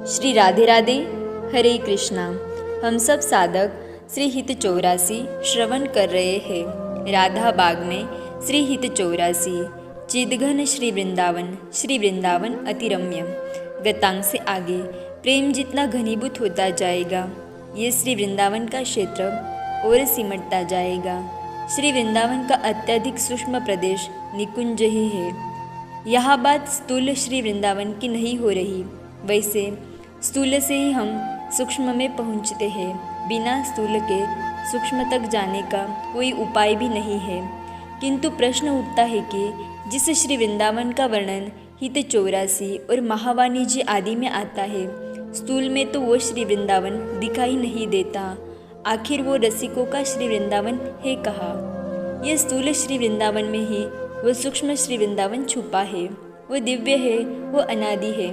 श्री राधे राधे, हरे कृष्णा। हम सब साधक श्री हित 84 श्रवण कर रहे हैं। राधा बाग में श्री हित 84, चिदघन श्री वृंदावन अति रम्य। गतांग से आगे प्रेम जितना घनीभूत होता जाएगा, ये श्री वृंदावन का क्षेत्र और सिमटता जाएगा। श्री वृंदावन का अत्यधिक सूक्ष्म प्रदेश निकुंज ही है। यह बात स्थूल श्री वृंदावन की नहीं हो रही, वैसे स्थूल से ही हम सूक्ष्म में पहुंचते हैं। बिना स्थूल के सूक्ष्म तक जाने का कोई उपाय भी नहीं है। किंतु प्रश्न उठता है कि जिस श्री वृंदावन का वर्णन हित 84 और महावाणी जी आदि में आता है, स्थूल में तो वो श्री वृंदावन दिखाई नहीं देता। आखिर वो रसिकों का श्री वृंदावन है कहाँ? ये स्थूल श्री वृंदावन में ही वो सूक्ष्म श्री वृंदावन छुपा है। वो दिव्य है, वो अनादि है।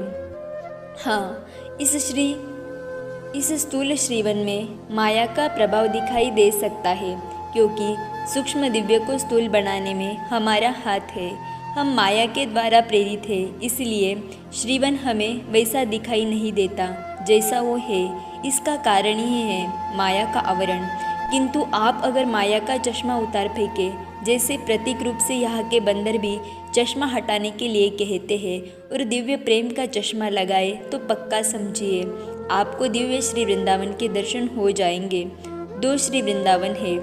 हाँ, इस स्थूल श्रीवन में माया का प्रभाव दिखाई दे सकता है, क्योंकि सूक्ष्म दिव्य को स्थूल बनाने में हमारा हाथ है। हम माया के द्वारा प्रेरित हैं, इसलिए श्रीवन हमें वैसा दिखाई नहीं देता जैसा वो है। इसका कारण ही है माया का आवरण। किंतु आप अगर माया का चश्मा उतार फेंके, जैसे प्रतीक रूप से यहाँ के बंदर भी चश्मा हटाने के लिए कहते हैं, और दिव्य प्रेम का चश्मा लगाए, तो पक्का समझिए आपको दिव्य श्री वृंदावन के दर्शन हो जाएंगे। दो श्री वृंदावन है,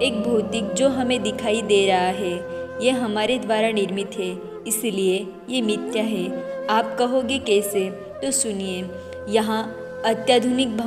एक भौतिक जो हमें दिखाई दे रहा है, यह हमारे द्वारा निर्मित है, इसलिए ये मिथ्या है। आप कहोगे कैसे? तो सुनिए। यहाँ अत्याधुनिक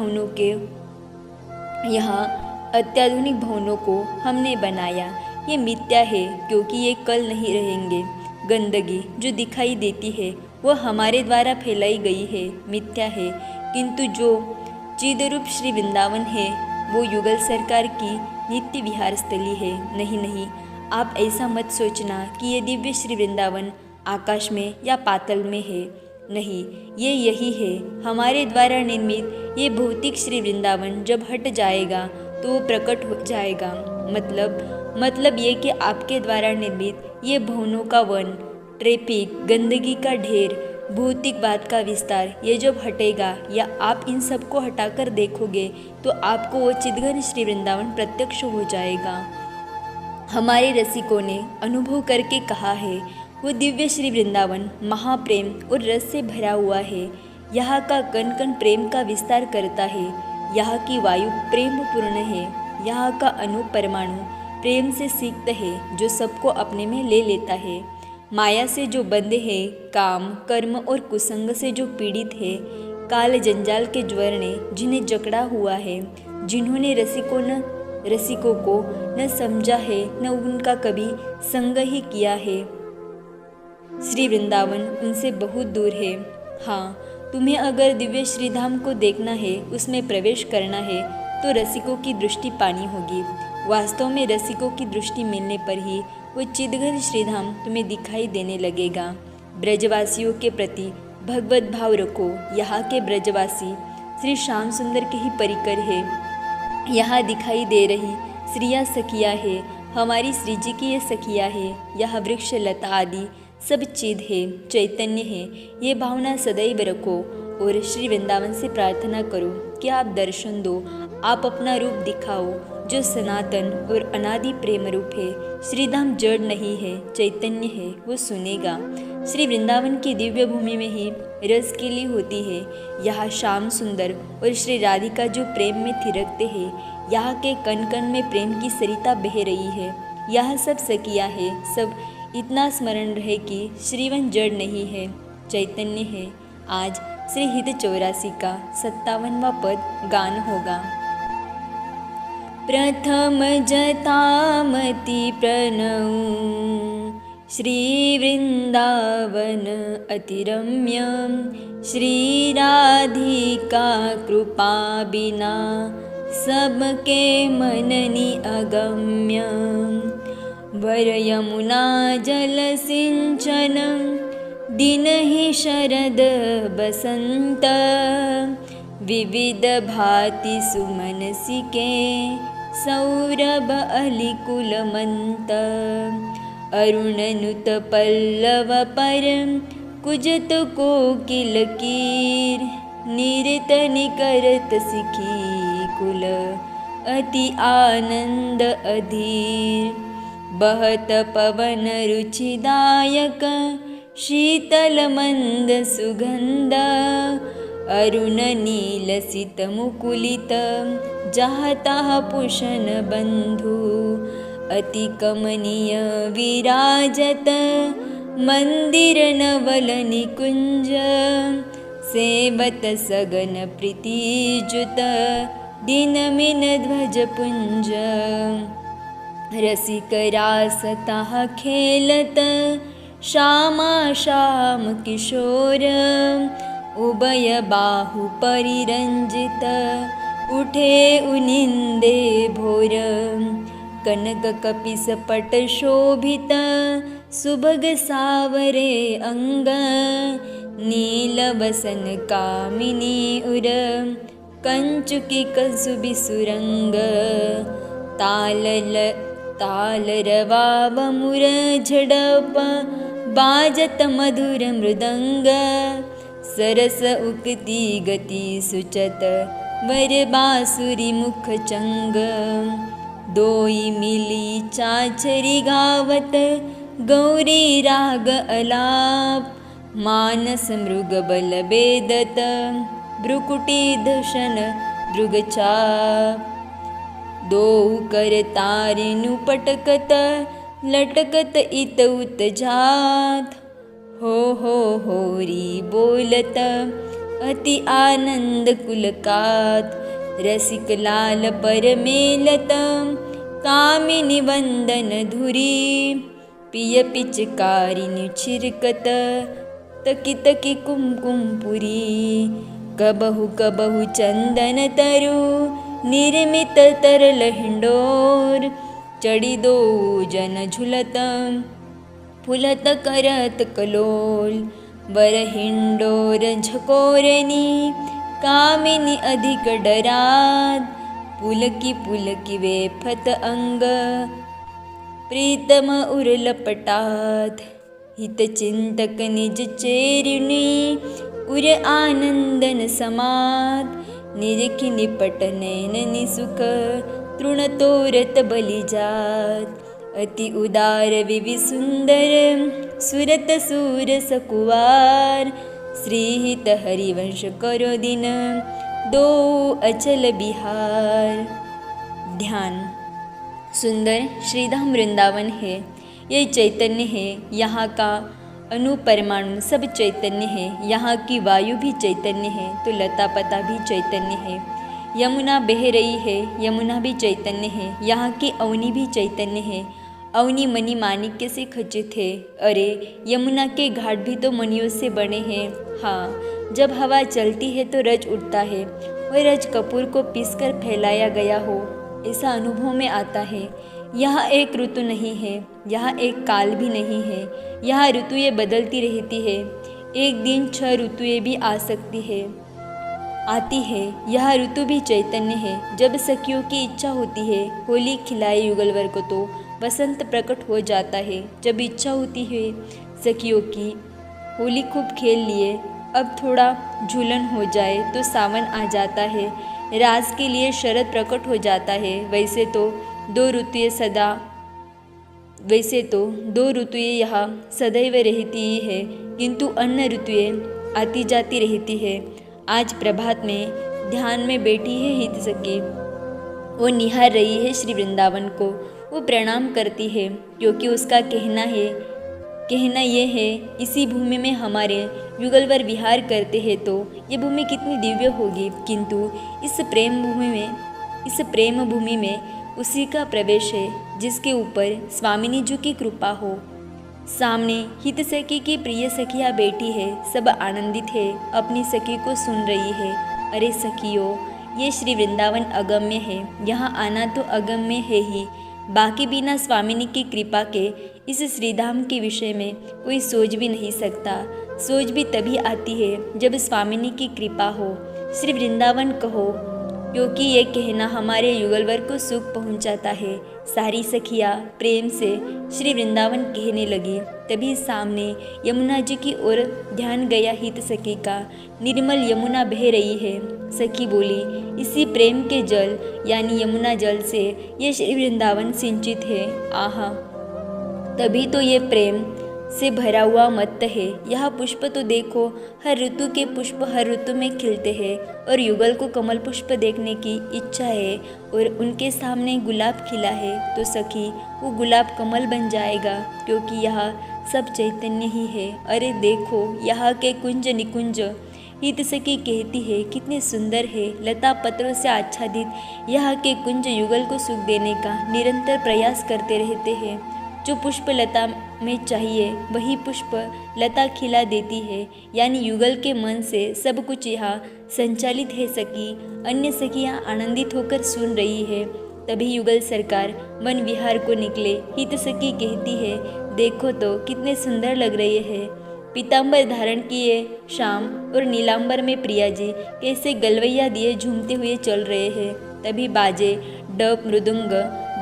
भवनों को हमने बनाया। ये मिथ्या है, क्योंकि ये कल नहीं रहेंगे। गंदगी जो दिखाई देती है वो हमारे द्वारा फैलाई गई है, मिथ्या है। किंतु जो चिदरूप श्री वृंदावन है, वो युगल सरकार की नित्य विहार स्थली है। नहीं, आप ऐसा मत सोचना कि ये दिव्य श्री वृंदावन आकाश में या पाताल में है। नहीं, ये यही है, हमारे द्वारा निर्मित। ये भौतिक श्री वृंदावन जब हट जाएगा तो वो प्रकट हो जाएगा। मतलब ये कि आपके द्वारा निर्मित ये भवनों का वन, ट्रैफिक, गंदगी का ढेर, भौतिकवाद का विस्तार, ये जब हटेगा या आप इन सब को हटाकर देखोगे, तो आपको वो चिदघन श्री वृंदावन प्रत्यक्ष हो जाएगा। हमारे रसिकों ने अनुभव करके कहा है, वो दिव्य श्री वृंदावन महाप्रेम और रस से भरा हुआ है। यहाँ का कण कण प्रेम का विस्तार करता है। यहाँ की वायु प्रेम पूर्ण है। यहाँ का अणु परमाणु प्रेम से सीखता है, जो सबको अपने में ले लेता है। माया से जो बंधे हैं, काम, कर्म और कुसंग से जो पीड़ित है, काल जंजाल के ज्वर ने जिन्हें जकड़ा हुआ है, जिन्होंने रसिकों को न समझा है, न उनका कभी संग ही किया है, श्री वृंदावन उनसे बहुत दूर है। हाँ, तुम्हें अगर दिव्य श्रीधाम को देखना है, उसमें प्रवेश करना है, तो रसिकों की दृष्टि पानी होगी। वास्तव में रसिकों की दृष्टि मिलने पर ही वो चिदघन श्रीधाम तुम्हें दिखाई देने लगेगा। ब्रजवासियों के प्रति भगवत भाव रखो। यहाँ के ब्रजवासी श्री श्याम सुंदर के ही परिकर है। यहाँ दिखाई दे रही श्रिया सखिया है, हमारी श्री जी की ये सखिया है। यह वृक्ष लता आदि सब चिद है, चैतन्य है। ये भावना सदैव रखो और श्री वृंदावन से प्रार्थना करो कि आप दर्शन दो, आप अपना रूप दिखाओ, जो सनातन और अनादि प्रेम रूप है। श्रीधाम जड़ नहीं है, चैतन्य है, वो सुनेगा। श्री वृंदावन की दिव्य भूमि में ही रस केली होती है। यहाँ श्याम सुंदर और श्री राधिका जो प्रेम में थिरकते हैं, यहाँ के कण कण में प्रेम की सरिता बह रही है। यह सब सकिया है। सब इतना स्मरण रहे कि श्रीवन जड़ नहीं है, चैतन्य है। आज श्री हित 84 का 57वां पद गान होगा। प्रथम जतामति प्रणौ श्री वृंदावन अति रम्यं, श्री राधिका कृपा बिना सबके मननि अगम्य। वर यमुना जल सिंचनं, दिन ही शरद बसंत, विविध भांति सुमनसिके सौरभ अलिकुलमंत। अरुणनुत पल्लव परम कुजत कोकिल कीर, निरतन करत सिखी कुल अति आनंद अधीर। बहत पवन रुचिदायक शीतल मंद सुगंध। अरुण नील सित मुकुलित जहाँ तहाँ पुषन बंधु। अति कमनीय विराजत मंदिर नवल निकुंज। सेवत सगन प्रीतिजुत दिन मिन ध्वज पुंज। रसिक रास तहाँ खेलत श्यामा श्याम किशोर। उभय बाहु परिरंजित उठे उनिंदे भोर। कनक कपिस पट शोभित सुभग सावरे अंग। नील वसन कामिनी उर कंचुकी कसुबि सुरंग। ताल रवाव मुर झड़प बाजत मधुर मृदंग। सरस उक्ति गति सुचत वर बासुरी मुख चंग। दोई मिली चाचरी गावत गौरी राग अलाप। मानस मृग बल बेदत भ्रुकुटी दशन दृगचाप। दो कर तारिनु पटकत लटकत इत उत जात। हो री बोलत अति आनंद कुलकात। रसिक लाल पर मेलत कामिनी वंदन धुरी। पिय पिचकारिनि छिरकत तकी तकी कुमकुमपुरी। कबहु कबहु चंदन तरु निर्मित तरल हिंडोर। चढ़ी दो जन झुलत फुलत करत कलोल। वर हिंडोर झकोरनी कामिनी अधिक डरात। पुलकी वेफत अंग प्रीतम उर्लपटात। हित चिंतक निज चेरिणी उर आनंदन समात। निरखि निपट नैननि सुख तृण तोरत बलिजात। अति उदार विवि सुंदर सुरत सूर सकुवार। श्रीहित हरिवंश करो दिन दो अचल बिहार। ध्यान। सुंदर श्रीधाम वृंदावन है, ये चैतन्य है। यहाँ का अणु परमाणु सब चैतन्य है। यहाँ की वायु भी चैतन्य है तो लता पता भी चैतन्य है। यमुना बह रही है, यमुना भी चैतन्य है। यहाँ की अवनी भी चैतन्य है। अवनी मणि माणिक्य से खचित है। अरे यमुना के घाट भी तो मणियों से बने हैं। हाँ, जब हवा चलती है तो रज उठता है और रज कपूर को पीसकर फैलाया गया हो ऐसा अनुभव में आता है। यहाँ एक ऋतु नहीं है, यहाँ एक काल भी नहीं है। यहाँ ऋतुएं बदलती रहती है। एक दिन 6 ऋतुएं भी आ सकती है, आती है। यह ऋतु भी चैतन्य है। जब सखियों की इच्छा होती है होली खिलाए युगलवर को तो बसंत प्रकट हो जाता है। जब इच्छा होती है सखियों की होली खूब खेल लिए, अब थोड़ा झूलन हो जाए तो सावन आ जाता है। रास के लिए शरद प्रकट हो जाता है। वैसे तो दो ऋतुएं यहाँ सदैव रहती ही है, किंतु अन्य ऋतुएं आती जाती रहती है। आज प्रभात में ध्यान में बैठी है हित सखी, वो निहार रही है श्री वृंदावन को। वो प्रणाम करती है क्योंकि उसका कहना ये है, इसी भूमि में हमारे युगलवर विहार करते हैं तो ये भूमि कितनी दिव्य होगी। किंतु इस प्रेम भूमि में उसी का प्रवेश है जिसके ऊपर स्वामिनी जी की कृपा हो। सामने हित सखी की प्रिय सखियाँ बैठी है, सब आनंदित है, अपनी सखी को सुन रही है। अरे सखियों, ये श्री वृंदावन अगम्य है, यहाँ आना तो अगम्य है ही। बाकी बिना स्वामिनी की कृपा के इस श्रीधाम के विषय में कोई सोच भी नहीं सकता। सोच भी तभी आती है जब स्वामिनी की कृपा हो। श्री वृंदावन कहो क्योंकि ये कहना हमारे युगलवर को सुख पहुंचाता है। सारी सखियाँ प्रेम से श्री वृंदावन कहने लगी। तभी सामने यमुना जी की ओर ध्यान गया हित सखी का। निर्मल यमुना बह रही है। सखी बोली, इसी प्रेम के जल यानी यमुना जल से ये श्री वृंदावन सिंचित है। आहा, तभी तो ये प्रेम से भरा हुआ मत है। यह पुष्प तो देखो, हर ऋतु के पुष्प हर ऋतु में खिलते हैं और युगल को कमल पुष्प देखने की इच्छा है और उनके सामने गुलाब खिला है तो सखी वो गुलाब कमल बन जाएगा, क्योंकि यह सब चैतन्य ही है। अरे देखो यहाँ के कुंज निकुंज। हित सखी कहती है, कितने सुंदर है। लता पत्रों से आच्छादित यहाँ के कुंज युगल को सुख देने का निरंतर प्रयास करते रहते हैं। जो पुष्प लता में चाहिए वही पुष्प लता खिला देती है, यानी युगल के मन से सब कुछ यहाँ संचालित है। सखी अन्य सखियाँ आनंदित होकर सुन रही है। तभी युगल सरकार वन विहार को निकले। हित सखी कहती है, देखो तो कितने सुंदर लग रहे हैं। पीताम्बर धारण किए श्याम और नीलांबर में प्रिया जी कैसे गलवैया दिए झूमते हुए चल रहे हैं। तभी बाजे डप मृदुंग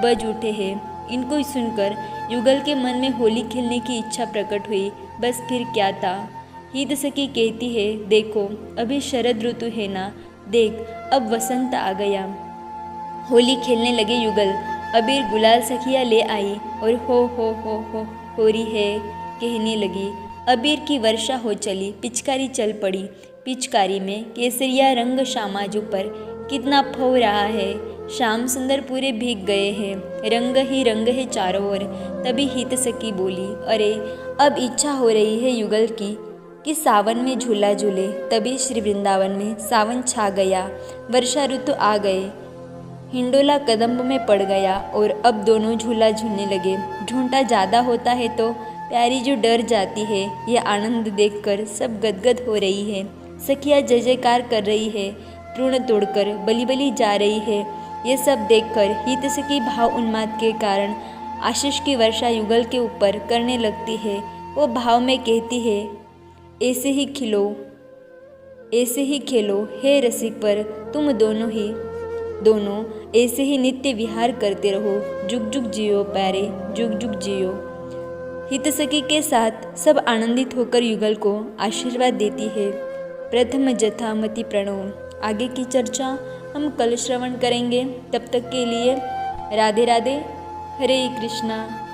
बज उठे हैं। इनको सुनकर युगल के मन में होली खेलने की इच्छा प्रकट हुई। बस फिर क्या था। हित सखी कहती है, देखो अभी शरद ऋतु है ना, देख अब वसंत आ गया। होली खेलने लगे युगल। अबीर गुलाल सखियाँ ले आई और हो रही है कहने लगी। अबीर की वर्षा हो चली, पिचकारी चल पड़ी। पिचकारी में केसरिया रंग शामाजू पर कितना फौ रहा है। श्याम सुंदर पूरे भीग गए हैं, रंग ही रंग है चारों ओर। तभी हित सखी बोली, अरे अब इच्छा हो रही है युगल की कि सावन में झूला झूले। तभी श्री वृंदावन में सावन छा गया, वर्षा ऋतु आ गए। हिंडोला कदम्ब में पड़ गया और अब दोनों झूला झूलने लगे। ढूंढा ज़्यादा होता है तो प्यारी जो डर जाती है। यह आनंद देखकर सब गदगद हो रही है। सखियाँ जय जयकार कर रही है, तृण तोड़कर बली बली जा रही है। ये सब देखकर हित सखी भाव उन्माद के कारण आशीष की वर्षा युगल के ऊपर करने लगती है। वो भाव में कहती है, ऐसे ही खेलो हे रसिक पर, तुम दोनों ऐसे ही नित्य विहार करते रहो। जुग जुग जियो प्यारे, जुग जुग जियो। हित सखी के साथ सब आनंदित होकर युगल को आशीर्वाद देती है। प्रथम जथामति प्रणव। आगे की चर्चा हम कल श्रवण करेंगे। तब तक के लिए राधे राधे, हरे कृष्णा।